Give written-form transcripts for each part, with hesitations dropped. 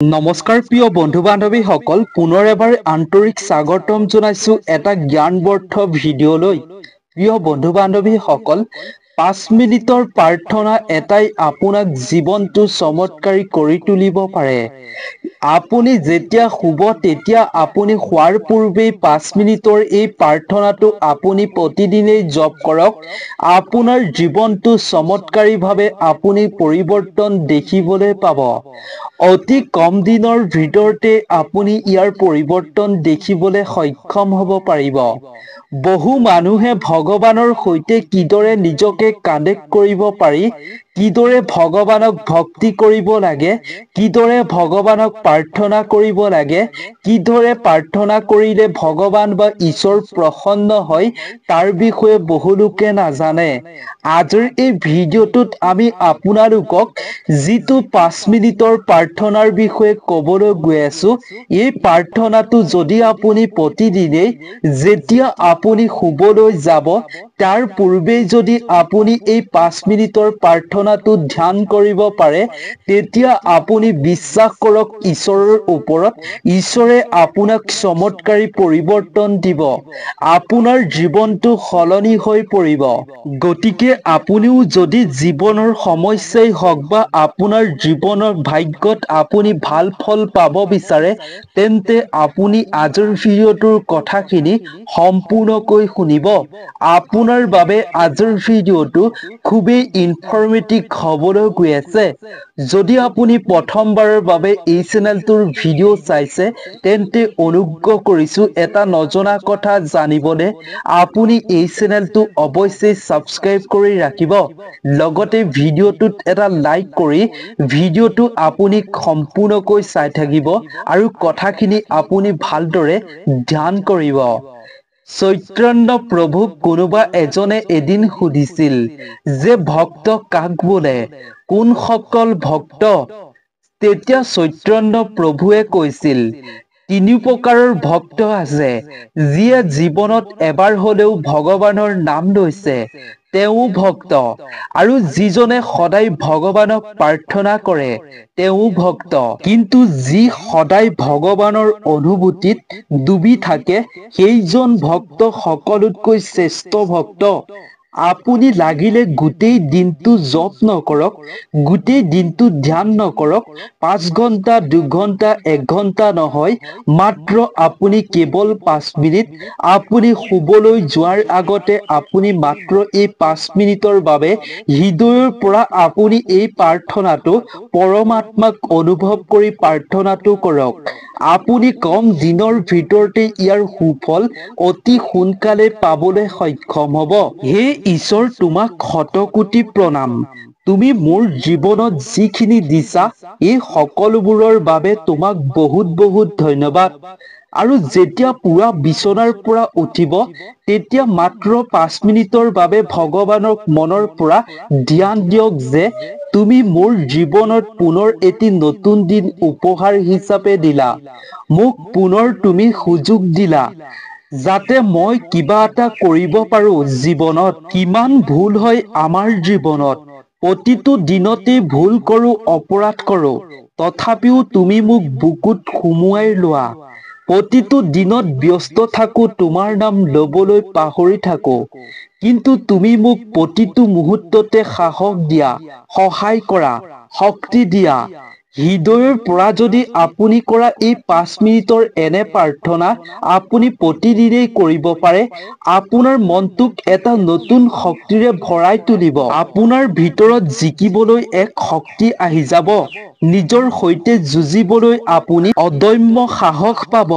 নমস্কাৰ প্ৰিয় বন্ধু বান্ধৱীসকল, পুনৰ এবাৰ আন্তৰিক স্বাগতম জনাইছো এটা জ্ঞানবৰ্ধক ভিডিঅ'লৈ। প্ৰিয় বন্ধু বান্ধৱীসকল, 5 মিনিটৰ প্ৰাৰ্থনা এটাই আপোনাক জীৱনটো চমৎকাৰী কৰি তুলিব পাৰে। আপুনি যেতিয়া শুব তেতিয়া আপুনি শোৱাৰ পূৰ্বেই 5 মিনিটৰ এই প্ৰাৰ্থনাটো আপুনি প্ৰতিদিনেই জপ কৰক। আপোনাৰ জীৱনটো চমৎকাৰীভাৱে আপুনি পৰিৱৰ্তন দেখিবলৈ পাব। অতি কম দিনৰ ভিতৰতে আপুনি ইয়াৰ পৰিৱৰ্তন দেখিবলৈ সক্ষম হ'ব পাৰিব। বহু মানুহে ভগৱানৰ সৈতে কিদৰে নিজকে কানেক্ট কৰিব পাৰি, কিদৰে ভগৱানক ভক্তি কৰিব লাগে, কিদৰে ভগৱানক প্ৰাৰ্থনা কৰিব লাগে, কিদৰে প্ৰাৰ্থনা কৰিলে ভগৱান বা ঈশ্বৰ প্ৰসন্ন হয়, তাৰ বিষয়ে বহু লোকে নাজানে। আজিৰ এই ভিডিঅ'টোত আমি আপোনালোকক যিটো 5 মিনিটৰ প্ৰাৰ্থনাৰ বিষয়ে ক'বলৈ গৈ আছো, এই প্ৰাৰ্থনাটো যদি আপুনি প্ৰতিদিনেই যেতিয়া আপুনি শুবলৈ যাব তাৰ পূৰ্বেই যদি আপুনি এই 5 মিনিটৰ প্ৰাৰ্থনাটো ধ্যান কৰিব পাৰে, তেতিয়া আপুনি বিশ্বাস কৰক ঈশ্বৰৰ ওপৰত, ঈশ্বৰে আপোনাক চমৎকাৰী পৰিৱৰ্তন দিব। আপোনাৰ জীৱনটো সলনি হৈ পৰিব। গতিকে আপুনিও যদি জীৱনৰ সমস্যাই হওক বা আপোনাৰ জীৱনৰ ভাগ্যত আপুনি ভাল ফল পাব বিচাৰে, তেন্তে আপুনি আজিৰ ভিডিঅ'টোৰ কথাখিনি সম্পূৰ্ণকৈ শুনিব। আপোনাৰ বাবে আজিৰ ভিডিঅ'টো খুবেই ইনফৰ্মেটিভ হ'বলৈ গৈ আছে। যদি আপুনি প্ৰথমবাৰৰ বাবে এই চেনেলটোৰ ভিডিঅ' চাইছে, তেন্তে অনুগ্ৰহ কৰিছো এটা নজনা কথা জানিবলৈ আপুনি এই চেনেলটো অৱশ্যেই ছাবস্ক্ৰাইব কৰি ৰাখিব। লগতে ভিডিঅ'টোত এটা লাইক কৰি ভিডিঅ'টো আপুনি সম্পূৰ্ণকৈ চাই থাকিব আৰু কথাখিনি আপুনি ভালদৰে ধ্যান কৰিব। চৈতন্য প্ৰভুক কোনোবা এজনে এদিন সুধিছিল যে ভক্ত কাক বোলে, কোনসকল ভক্ত? তেতিয়া চৈতন্য প্ৰভুৱে কৈছিল, 3 প্ৰকাৰৰ ভক্ত আছে। যিয়ে জীৱনত এবাৰ হলেও ভগৱানৰ নাম লৈছে, তেওঁ ভক্ত। আৰু যিজনে সদায় ভগৱানক প্ৰাৰ্থনা কৰে, তেওঁ ভক্ত। কিন্তু যি সদায় ভগৱানৰ অনুভূতিত ডুবি থাকে, সেইজন ভক্ত সকলোতকৈ শ্ৰেষ্ঠ ভক্ত। আপুনি লাগিলে গোটেই দিনটো জপ নকৰক, গোটেই দিনটো ধ্যান নকৰক, 5 ঘণ্টা, 2 ঘণ্টা, 1 ঘণ্টা নহয়, মাত্ৰ আপুনি কেৱল 5 মিনিট, আপুনি শুবলৈ যোৱাৰ আগতে আপুনি মাত্ৰ এই 5 মিনিটৰ বাবে হৃদয়ৰ পৰা আপুনি এই প্ৰাৰ্থনাটো পৰমাত্মাক অনুভৱ কৰি প্ৰাৰ্থনাটো কৰক। আপুনি কম দিনৰ ভিতৰতে ইয়াৰ সুফল অতি সোনকালে পাবলৈ সক্ষম হ'ব। হে ঈশ্বৰ, তোমাক শতকোটি প্ৰণাম। তুমি মোৰ জীৱনত যিখিনি দিছা, এই সকলোবোৰৰ বাবে তোমাক বহুত বহুত ধন্যবাদ। আৰু যেতিয়া পুৱা বিচনাৰ পৰা উঠিব, তেতিয়া মাত্ৰ 5 মিনিটৰ বাবে ভগৱানক মনৰ পৰা ধ্যান দিয়ক যে তুমি মোৰ জীৱনত পুনৰ এটি নতুন দিন উপহাৰ হিচাপে দিলা। মোক পুনৰ তুমি সুযোগ দিলা, যাতে মই কিবা এটা কৰিব পাৰো জীৱনত। কিমান ভুল হয় আমাৰ জীৱনত, প্ৰতিটো দিনতেই ভুল কৰো, অপৰাধ কৰো, তথাপিও তুমি মোক বুকুত সুমুৱাই লোৱা। প্ৰতিটো দিনত ব্যস্ত থাকো, তোমাৰ নাম লবলৈ পাহৰি থাকো। কিন্তু তুমি মোক প্ৰতিটো মুহূৰ্ততে সাহস দিয়া, সহায় কৰা, শক্তি দিয়া। হৃদয়ৰ পৰা যদি আপুনি কৰা এই 5 মিনিটৰ এনে প্ৰাৰ্থনা আপুনি প্ৰতিদিনেই কৰিব পাৰে, আপোনাৰ মনটোক এটা নতুন শক্তিৰে ভৰাই তুলিব। আপোনাৰ ভিতৰত জিকিবলৈ এক শক্তি আহি যাব। নিজৰ সৈতে যুঁজিবলৈ আপুনি অদম্য সাহস পাব।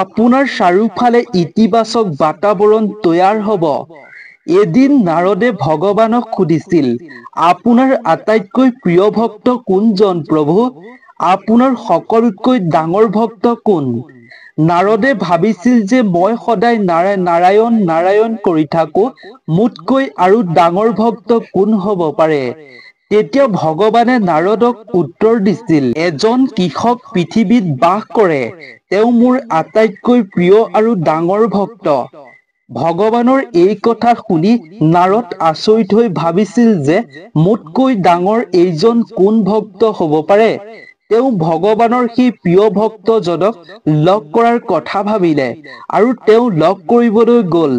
আপোনাৰ চাৰিওফালে ইতিবাচক বাতাবৰণ তৈয়াৰ হ'ব। এদিন নাৰদে ভগৱানক সুধিছিল, আপোনাৰ আটাইতকৈ প্ৰিয় ভক্ত কোনজন প্ৰভু? আপোনাৰ সকলোতকৈ ডাঙৰ ভক্ত কোন? নাৰদে ভাবিছিল যে মই সদায় নাৰায়ণ নাৰায়ণ কৰি থাকো, মোতকৈ আৰু ডাঙৰ ভক্ত কোন হ'ব পাৰে? তেতিয়া ভগৱানে নাৰদক উত্তৰ দিছিল, এজন কৃষক পৃথিৱীত বাস কৰে, তেওঁ মোৰ আটাইতকৈ প্ৰিয় আৰু ডাঙৰ ভক্ত। ভগৱানৰ এই কথা শুনি নাৰদ আচৰিত হৈ ভাবিছিল যে মোতকৈ ডাঙৰ এইজন কোন ভক্ত হ'ব পাৰে? তেওঁ ভগৱানৰ সেই প্ৰিয় ভক্তজনক লগ কৰাৰ কথা ভাবিলে আৰু তেওঁ লগ কৰিবলৈ গ'ল।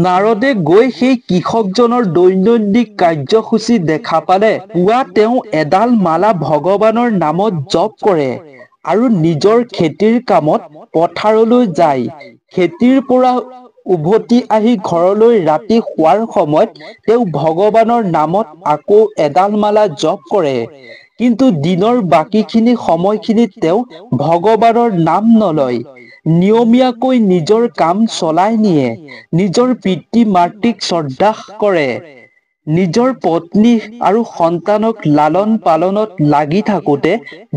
নাৰদে গৈ সেই কৃষকজনৰ দৈনন্দিন কাৰ্যসূচী দেখা পালে। পুৱা তেওঁ এডাল মালা ভগৱানৰ নামত জপ কৰে আৰু নিজৰ খেতিৰ কামত পথাৰলৈ যায়। খেতিৰ পৰা উভতি আহি ঘৰলৈ ৰাতি শোৱাৰ সময়ত তেওঁ ভগৱানৰ নামত আকৌ এডাল মালা জপ কৰে। কিন্তু দিনৰ বাকীখিনি সময়খিনিত তেওঁ ভগৱানৰ নাম নলয়। নিয়মীয়াকৈ নিজৰ কাম চলাই নিয়ে, নিজৰ পিতৃ মাতৃক শ্ৰদ্ধা কৰে, নিজৰ পত্নী আৰু সন্তানক লালন পালনত লাগি থাকোতে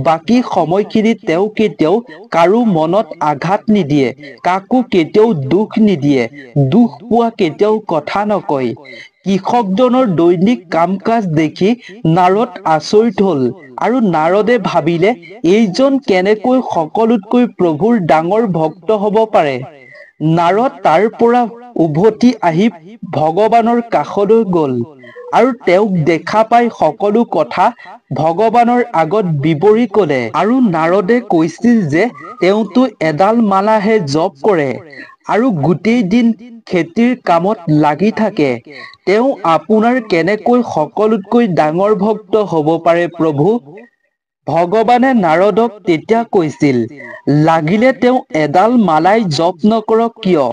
বাকী সময়খিনি তেওঁ কেতিয়াও কাৰো মনত আঘাত নিদিয়ে, কাকো কেতিয়াও দুখ নিদিয়ে, দুখ পোৱা কেতিয়াও কথা নকয়। কৃষকজনৰ দৈনিক কাম কাজ দেখি নাৰদ আচৰিত হ'ল আৰু নাৰদে ভাবিলে এইজন কেনেকৈ সকলোতকৈ প্ৰভুৰ ডাঙৰ ভক্ত হ'ব পাৰে। নাৰদ তাৰ পৰা উভতি আহি ভগৱানৰ কাষলৈ গ'ল আৰু তেওঁক দেখা পাই সকলো কথা ভগৱানৰ আগত বিৱৰি ক'লে। আৰু নাৰদে কৈছিল যে তেওঁতো এডাল মালাহে জপ কৰে আৰু গোটেই দিন খেতিৰ কামত লাগি থাকে। তেওঁ আপোনাৰ কেনেকৈ সকলোতকৈ ডাঙৰ ভক্ত হ'ব পাৰে প্ৰভু? ভগৱানে নাৰদক তেতিয়া কৈছিল, লাগিলে তেওঁ এডাল মালাই জপ নকৰক কিয়,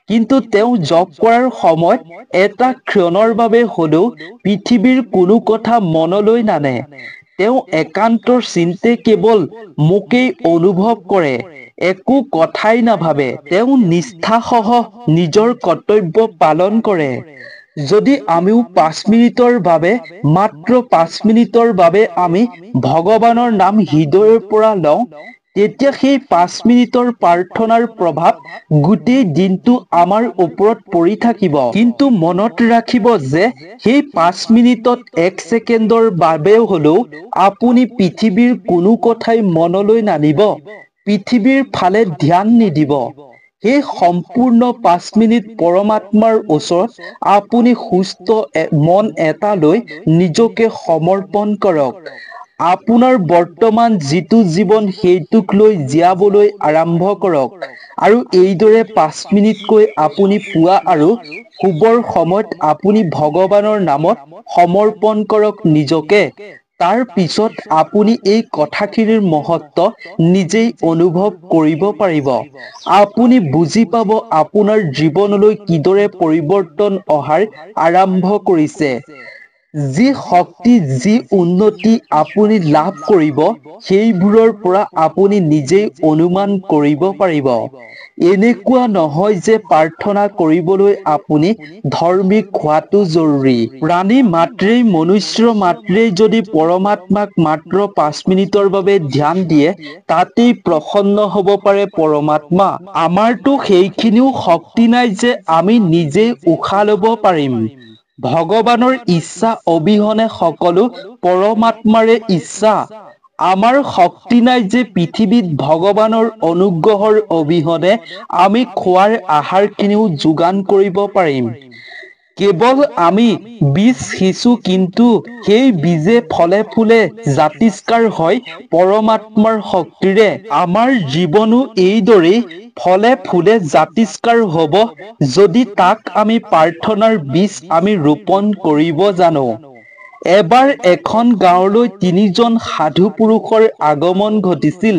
কিন্তু তেওঁ জপ কৰাৰ সময়ত এটা ক্ষণৰ বাবে হ'লেও পৃথিৱীৰ কোনো কথা মনলৈ নানে। তেওঁ একান্তৰ চিন্তে কেৱল মোকেই অনুভৱ কৰে, একো কথাই নাভাবে। তেওঁ নিষ্ঠাসহ নিজৰ কৰ্তব্য পালন কৰে। যদি আমিও 5 মিনিটৰ বাবে, মাত্ৰ 5 মিনিটৰ বাবে আমি ভগৱানৰ নাম হৃদয়ৰ পৰা লওঁ, তেতিয়া সেই 5 মিনিটৰ প্ৰাৰ্থনাৰ প্ৰভাৱ গোটেই দিনটো আমাৰ ওপৰত পৰি থাকিব। কিন্তু মনত ৰাখিব যে সেই 5 মিনিটত 1 ছেকেণ্ডৰ বাবেও হ'লেও আপুনি পৃথিৱীৰ কোনো কথাই মনলৈ নানিব, পৃথিৱীৰ ফালে ধ্যান নিদিব। সেই সম্পূৰ্ণ 5 মিনিট পৰমাত্মাৰ ওচৰত আপুনি সুস্থ মন এটা লৈ নিজকে সমৰ্পণ কৰক। আপোনাৰ বৰ্তমান যিটো জীৱন সেইটোক লৈ জীয়াবলৈ আৰম্ভ কৰক আৰু এইদৰে 5 মিনিটকৈ আপুনি পুৱা আৰু শুবৰ সময়ত আপুনি ভগৱানৰ নামত সমৰ্পণ কৰক নিজকে। তাৰ পিছত আপুনি এই কথাখিনিৰ মহত্ব নিজেই অনুভৱ কৰিব পাৰিব। আপুনি বুজি পাব আপোনাৰ জীৱনলৈ কিদৰে পৰিৱৰ্তন অহাৰ আৰম্ভ কৰিছে। যি শক্তি, যি উন্নতি আপুনি লাভ কৰিব, সেইবোৰৰ পৰা আপুনি নিজেই অনুমান কৰিব পাৰিব। এনেকুৱা নহয় যে প্ৰাৰ্থনা কৰিবলৈ আপুনি ধাৰ্মিক হোৱাটো জৰুৰী। প্ৰাণী মাত্ৰেই, মনুষ্য মাত্ৰেই যদি পৰমাত্মাক মাত্ৰ 5 মিনিটৰ বাবে ধ্যান দিয়ে, তাতেই প্ৰসন্ন হ'ব পাৰে পৰমাত্মা। আমাৰতো সেইখিনিও শক্তি নাই যে আমি নিজেই উশাহ ল'ব পাৰিম। ভগৱানৰ ইচ্ছা অবিহনে সকলো পৰমাত্মাৰে ইচ্ছা। আমাৰ শক্তি নাই যে পৃথিৱীত ভগৱানৰ অনুগ্ৰহৰ অবিহনে আমি খোৱাৰ আহাৰখিনিও যোগান কৰিব পাৰিম। কেৱল আমি বীজ সিঁচো, কিন্তু সেই বীজে ফলে ফুলে জাতিষ্কাৰ হয় পৰমাত্মাৰ শক্তিৰে। আমাৰ জীৱনো এইদৰেই ফলে ফুলে জাতিষ্কাৰ হ'ব, যদি তাক আমি প্ৰাৰ্থনাৰ বীজ আমি ৰোপণ কৰিব জানো। এবাৰ এখন গাঁৱলৈ 3জন সাধু পুৰুষৰ আগমন ঘটিছিল।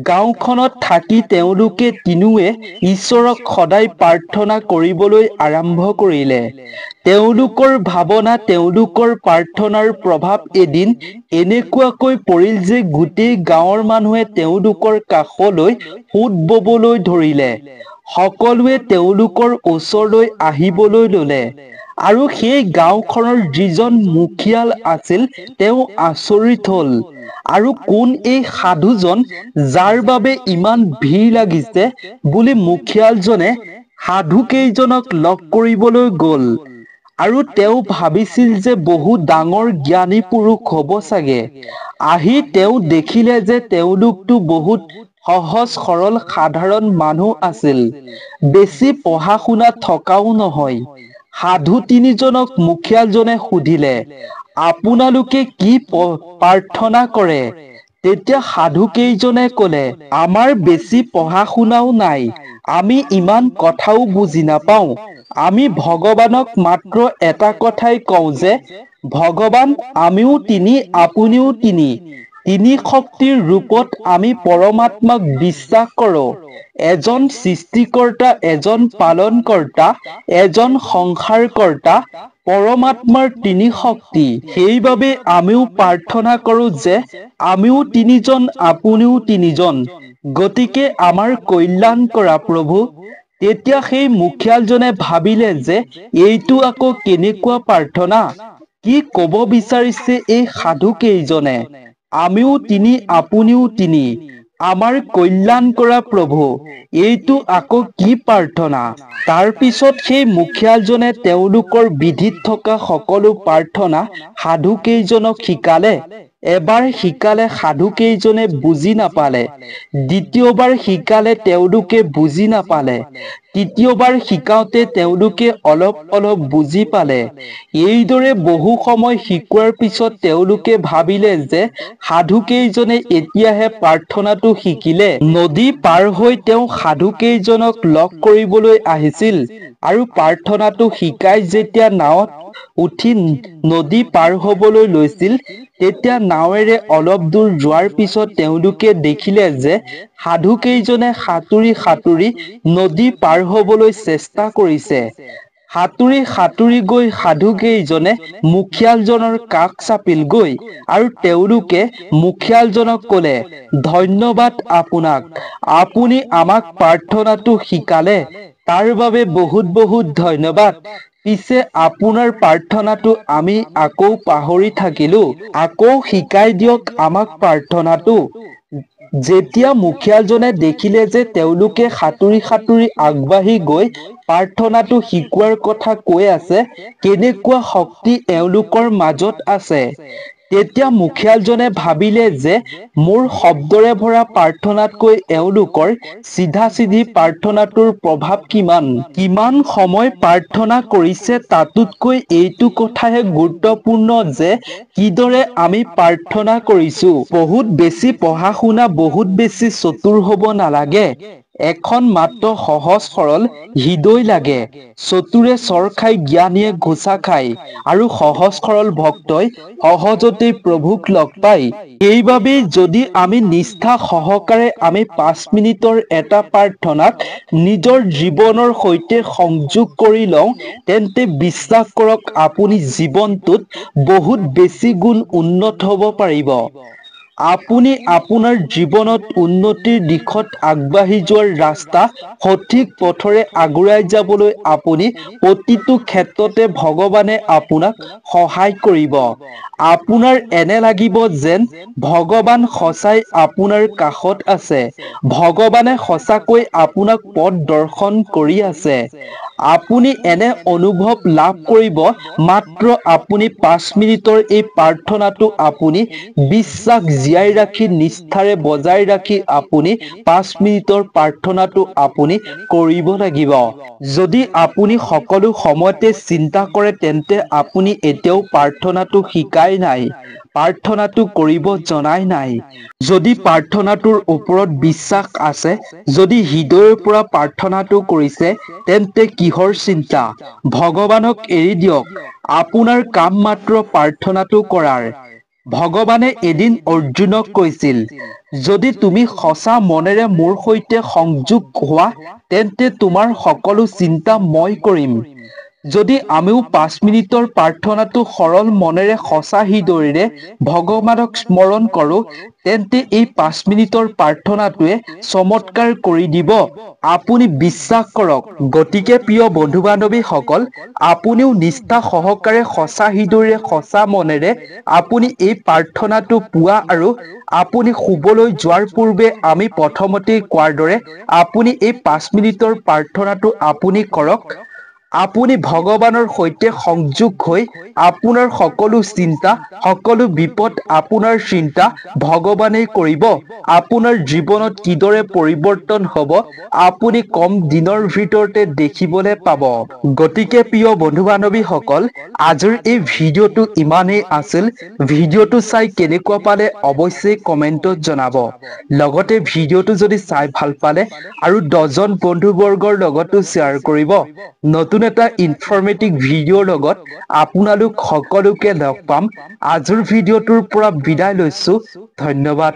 গাঁওখনত থাকি তেওঁলোকে তিনিওৱে ঈশ্বৰক সদায় প্ৰাৰ্থনা কৰিবলৈ আৰম্ভ কৰিলে। তেওঁলোকৰ ভাৱনা, তেওঁলোকৰ প্ৰাৰ্থনাৰ প্ৰভাৱ এদিন এনেকুৱাকৈ পৰিল যে গোটেই গাঁৱৰ মানুহে তেওঁলোকৰ কাষলৈ সোঁত ববলৈ ধৰিলে। সকলোৱে তেওঁলোকৰ ওচৰলৈ আহিবলৈ ল'লে আৰু সেই গাঁওখনৰ যিজন মুখিয়াল আছিল তেওঁ আচৰিত হ'ল। আৰু কোন এই সাধুজন যাৰ বাবে ইমান ভিৰ লাগিছে বুলি মুখিয়ালজনে সাধুকেইজনক লগ কৰিবলৈ গ'ল। আৰু তেওঁ ভাবিছিল যে বহু ডাঙৰ জ্ঞানী পুৰুষ হ'ব চাগে। আহি তেওঁ দেখিলে যে তেওঁলোকতো বহুত সহজ সৰল সাধাৰণ মানুহ আছিল, বেছি পঢ়া শুনা থকাও নহয়। সাধু তিনিজনক মুখিয়ালজনে সুধিলে, আপোনালোকে কি প্ৰাৰ্থনা কৰে? তেতিয়া সাধু কেইজনে ক'লে, আমাৰ বেছি পঢ়া শুনাও নাই, আমি ইমান কথাও বুজি নাপাওঁ। আমি ভগৱানক মাত্ৰ এটা কথাই কওঁ যে ভগৱান আমিও তিনি আপুনিও তিনি, তিনি শক্তিৰ ৰূপত আমি পৰমাত্মাক বিশ্বাস কৰোঁ। এজন সৃষ্টিকৰ্তা, এজন পালনকৰ্তা, এজন সংসাৰকৰ্তা, পৰমাত্মাৰ তিনি শক্তি। সেইবাবে আমিও প্ৰাৰ্থনা কৰোঁ যে আমিও তিনিজন আপুনিও তিনিজন, গতিকে আমাৰ কল্যাণ কৰা প্ৰভু। তেতিয়া সেই মুখিয়ালজনে ভাবিলে যে এইটো আকৌ কেনেকুৱা প্ৰাৰ্থনা, কি ক'ব বিচাৰিছে এই সাধু কেইজনে। আমিও তিনি আপুনিও তিনি, আমাৰ কল্যাণ কৰা প্ৰভু, এইটো আকৌ কি প্ৰাৰ্থনা। তাৰ পিছত সেই মুখিয়ালজনে তেওঁলোকৰ বিধিত থকা সকলো প্ৰাৰ্থনা সাধু কেইজনক শিকালে। এবাৰ শিকালে সাধু কেইজনে বুজি নাপালে, দ্বিতীয়বাৰ শিকালে তেওঁলোকে বুজি নাপালে, তৃতীয়বাৰ শিকাওঁতে তেওঁলোকে অলপ অলপ বুজি পালে। এইদৰে বহু সময় শিকোৱাৰ পিছত তেওঁলোকে ভাবিলে যে সাধু কেইজনে এতিয়াহে প্ৰাৰ্থনাটো শিকিলে। নদী পাৰ হৈ তেওঁ সাধু কেইজনক লগ কৰিবলৈ আহিছিল আৰু প্ৰাৰ্থনাটো শিকাই যেতিয়া নাৱত উঠি নদী পাৰ হ'বলৈ লৈছিল, তেতিয়া নাৱেৰে অলপ দূৰ যোৱাৰ পিছত তেওঁলোকে দেখিলে যে সাধু কেইজনে সাঁতুৰি সাঁতুৰি নদী পাৰ হ'বলৈ চেষ্টা কৰিছে। সাঁতুৰি সাঁতুৰি গৈ সাধু কেইজনে মুখিয়ালজনৰ কাষ চাপিলগৈ আৰু তেওঁলোকে মুখিয়ালজনক ক'লে, ধন্যবাদ আপোনাক, আপুনি আমাক প্ৰাৰ্থনাটো শিকালে, তাৰ বাবে বহুত বহুত ধন্যবাদ। পিছে আপোনাৰ প্ৰাৰ্থনাটো আমি আকৌ পাহৰি থাকিলো, আকৌ শিকাই দিয়ক আমাক প্ৰাৰ্থনাটো। যেতিয়া মুখিয়ালজনে দেখিলে যে তেওঁলোকে সাঁতুৰি সাঁতুৰি আগবাঢ়ি গৈ প্ৰাৰ্থনাটো শিকোৱাৰ কথা কৈ আছে, কেনেকুৱা শক্তি এওঁলোকৰ মাজত আছে, তেতিয়া মুখিয়ালজনে ভাবিলে যে মোৰ শব্দৰে ভৰা প্ৰাৰ্থনাতকৈ এওঁলোকৰ চিধা চিধি প্ৰাৰ্থনাটোৰ প্ৰভাৱ কিমান, কিমান সময় প্ৰাৰ্থনা কৰিছে তাতোতকৈ এইটো কথাহে গুৰুত্বপূৰ্ণ যে কিদৰে আমি প্ৰাৰ্থনা কৰিছো। বহুত বেছি পঢ়া শুনা, বহুত বেছি চতুৰ হ'ব নালাগে। এখন মাত্ৰ সহজ সৰল হৃদয় লাগে। চতুৰে চৰ খাই জ্ঞানীয়ে ঘোচা খায়, আৰু সহজ সৰল ভক্তই সহজতেই প্ৰভুক লগ পায়। সেইবাবেই যদি আমি নিষ্ঠা সহকাৰে আমি 5 মিনিটৰ এটা প্ৰাৰ্থনাক নিজৰ জীৱনৰ সৈতে সংযোগ কৰি লওঁ, তেন্তে বিশ্বাস কৰক আপুনি জীৱনটোত বহুত বেছি গুণ উন্নত হ'ব পাৰিব। আপুনি আপোনাৰ জীৱনত উন্নতিৰ দিশত আগবাঢ়ি যোৱাৰ ৰাস্তা সঠিক পথৰে আগুৱাই যাবলৈ আপুনি প্ৰতিটো ক্ষেত্ৰতে ভগৱানে আপোনাক সহায় কৰিব। আপোনাৰ এনে লাগিব যেন ভগৱান সঁচাই আপোনাৰ কাষত আছে, ভগৱানে সঁচাকৈ আপোনাক পথ দৰ্শন কৰি আছে। আপুনি এনে অনুভৱ লাভ কৰিব মাত্ৰ আপুনি 5 মিনিটৰ এই প্ৰাৰ্থনাটো আপুনি বিশ্বাস জীয়াই ৰাখি, নিষ্ঠাৰে বজাই ৰাখি আপুনি 5 মিনিটৰ প্ৰাৰ্থনাটো আপুনি কৰিব লাগিব। যদি আপুনি সকলো সময়তে চিন্তা কৰে তেন্তে আপুনি এতিয়াও প্ৰাৰ্থনাটো শিকাই নাই, প্ৰাৰ্থনাটো কৰিব জনাই নাই। যদি প্ৰাৰ্থনাটোৰ ওপৰত বিশ্বাস আছে, যদি হৃদয়ৰ পৰা প্ৰাৰ্থনাটো কৰিছে, তেন্তে কিহৰ চিন্তা। ভগৱানক এৰি দিয়ক, আপোনাৰ কাম মাত্ৰ প্ৰাৰ্থনাটো কৰাৰ। ভগৱানে এদিন অৰ্জুনক কৈছিল, যদি তুমি সঁচা মনেৰে মোৰ সৈতে সংযোগ হোৱা, তেন্তে তোমাৰ সকলো চিন্তা মই কৰিম। যদি আমিও 5 মিনিটৰ প্ৰাৰ্থনাটো সৰল মনেৰে সঁচা হৃদয়েৰে ভগৱানক স্মৰণ কৰোঁ, তেন্তে এই 5 মিনিটৰ প্ৰাৰ্থনাটোৱে চমৎকাৰ কৰি দিব। আপুনি বিশ্বাস কৰক। গতিকে প্ৰিয় বন্ধু বান্ধৱীসকল, আপুনিও নিষ্ঠা সহকাৰে সঁচা হৃদয়েৰে সঁচা মনেৰে আপুনি এই প্ৰাৰ্থনাটো পোৱা, আৰু আপুনি শুবলৈ যোৱাৰ পূৰ্বে আমি প্ৰথমতেই কোৱাৰ দৰে আপুনি এই 5 মিনিটৰ প্ৰাৰ্থনাটো আপুনি কৰক। আপুনি ভগৱানৰ সৈতে সংযোগ হৈ আপোনাৰ সকলো চিন্তা সকলো বিপদ আপোনাৰ চিন্তা ভগৱানেই কৰিব আপোনাৰ জীৱনত কিদৰে পৰিৱৰ্তন হ'ব আপুনি কম দিনৰ ভিতৰতে দেখিবলৈ পাব গতিকে প্ৰিয় বন্ধু বান্ধৱীসকল আজিৰ এই ভিডিঅ'টো ইমানেই আছিল ভিডিঅ'টো চাই কেনেকুৱা পালে অৱশ্যেই কমেণ্টত জনাব লগতে ভিডিঅ'টো যদি চাই ভাল পালে আৰু 10জন বন্ধুবৰ্গৰ লগতো শ্বেয়াৰ কৰিব নতুন এটা ইনফৰমেটিভ ভিডিঅ'ৰ লগত আপোনালোক সকলোকে লগ পাম আজিৰ ভিডিঅ'টোৰ পৰা বিদায় লৈছো ধন্যবাদ